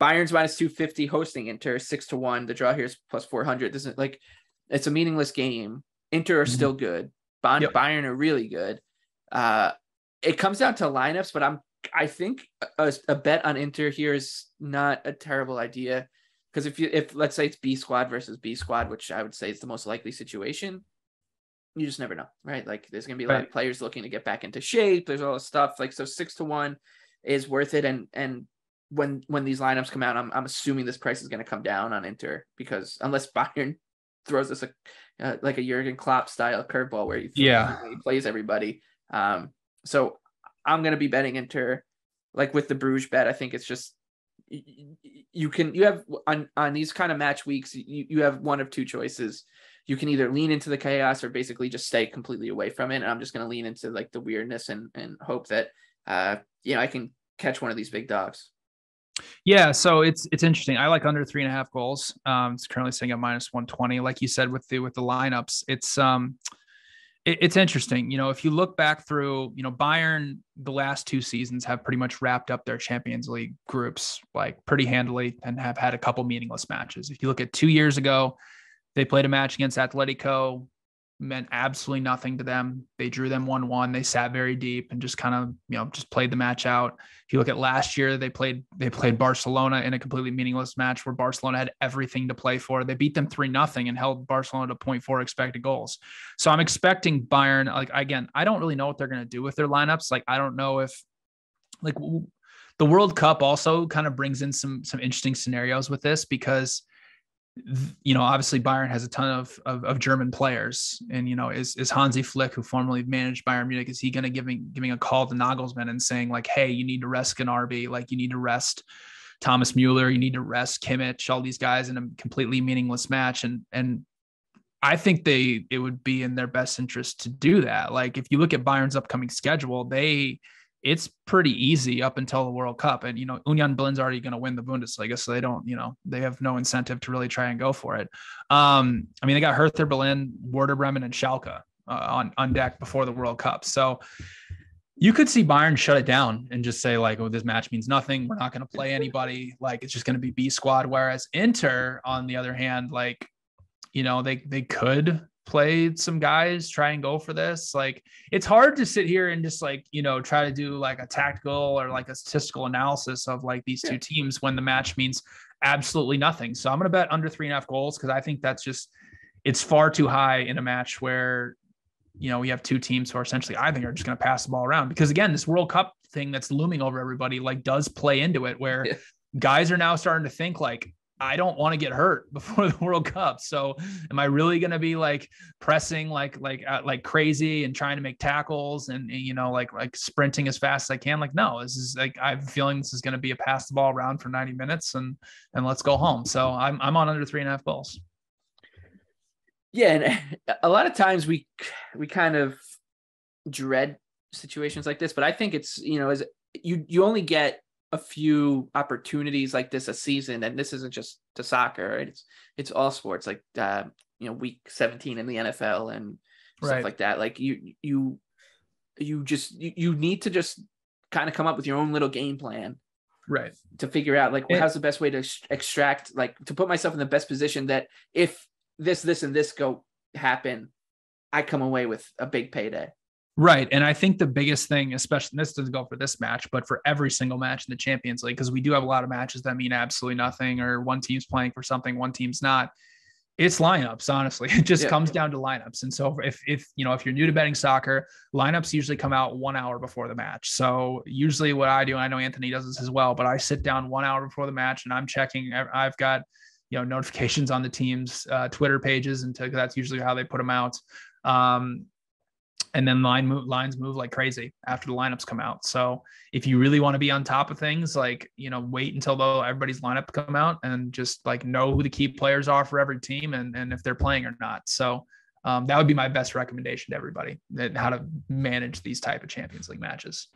Bayern's minus 250 hosting Inter, 6-1. The draw here is plus 400. This is like, it's a meaningless game. Inter are still good. Bayern are really good. It comes down to lineups, but I think a bet on Inter here is not a terrible idea, because if let's say it's B squad versus B squad, which I would say is the most likely situation, you just never know, right? Like there's gonna be a lot of players looking to get back into shape. There's all this stuff, like, so 6-1 is worth it. And when these lineups come out, I'm assuming this price is going to come down on Inter, because unless Bayern throws us like a Jurgen Klopp style curveball where he plays everybody. So I'm going to be betting Inter, like with the Bruges bet. I think it's just, you have on these kind of match weeks, you have one of two choices. You can either lean into the chaos or basically just stay completely away from it. And I'm just going to lean into like the weirdness and hope that, I can catch one of these big dogs. Yeah, so it's interesting. I like under 3.5 goals. It's currently sitting at minus 120. Like you said, with the lineups, it's interesting. If you look back through, Bayern, the last 2 seasons have pretty much wrapped up their Champions League groups like pretty handily and have had a couple meaningless matches. If you look at 2 years ago, they played a match against Atletico, meant absolutely nothing to them. They drew them 1-1. They sat very deep and just kind of, just played the match out. If you look at last year, they played Barcelona in a completely meaningless match where Barcelona had everything to play for. They beat them 3-0 and held Barcelona to 0.4 expected goals. So I'm expecting Bayern, like, again, I don't really know what they're going to do with their lineups. Like, I don't know if, like, the World Cup also kind of brings in some interesting scenarios with this, because obviously Bayern has a ton of German players, and, is Hansi Flick, who formerly managed Bayern Munich, is he going to giving a call to Nagelsmann and saying like, hey, you need to rest Gnabry, like you need to rest Thomas Mueller, you need to rest Kimmich, all these guys in a completely meaningless match. And I think it would be in their best interest to do that. Like, if you look at Bayern's upcoming schedule, it's pretty easy up until the World Cup. And, Union Berlin's already going to win the Bundesliga, so they don't, they have no incentive to really try and go for it. They got Hertha Berlin, Werder Bremen, and Schalke on deck before the World Cup. So you could see Bayern shut it down and just say like, oh, this match means nothing. We're not going to play anybody. Like, it's just going to be B squad. Whereas Inter, on the other hand, like, they could play some guys, try and go for this. Like, it's hard to sit here and just like, try to do like a tactical or like a statistical analysis of like these two teams when the match means absolutely nothing. So I'm going to bet under 3.5 goals, because I think it's far too high in a match where, we have two teams who are essentially, I think, are just going to pass the ball around. Because again, this World Cup thing that's looming over everybody, like, does play into it, where guys are now starting to think like, I don't want to get hurt before the World Cup. So am I really going to be like pressing like crazy and trying to make tackles and like sprinting as fast as I can? Like, no, this is like, I have a feeling this is going to be a pass the ball around for 90 minutes and let's go home. So I'm on under 3.5 goals. Yeah. And a lot of times we kind of dread situations like this, but I think it's, as you only get a few opportunities like this a season, and this isn't just to soccer, right? It's all sports, like week 17 in the NFL and stuff like that. Like you need to just kind of come up with your own little game plan, right, to figure out like, how's the best way to extract, like, to put myself in the best position that if this and this go happen, I come away with a big payday. Right. And I think the biggest thing, especially, this doesn't go for this match, but for every single match in the Champions League, because we do have a lot of matches that mean absolutely nothing, or one team's playing for something, one team's not. It's lineups, honestly. It just comes down to lineups. And so if you're new to betting soccer, lineups usually come out 1 hour before the match. So usually what I do, and I know Anthony does this as well, but I sit down 1 hour before the match and I'm checking. I've got, notifications on the team's Twitter pages, and that's usually how they put them out. And then lines move like crazy after the lineups come out. So if you really want to be on top of things, like, wait until everybody's lineup come out and just like know who the key players are for every team and if they're playing or not. So that would be my best recommendation to everybody, how to manage these type of Champions League matches.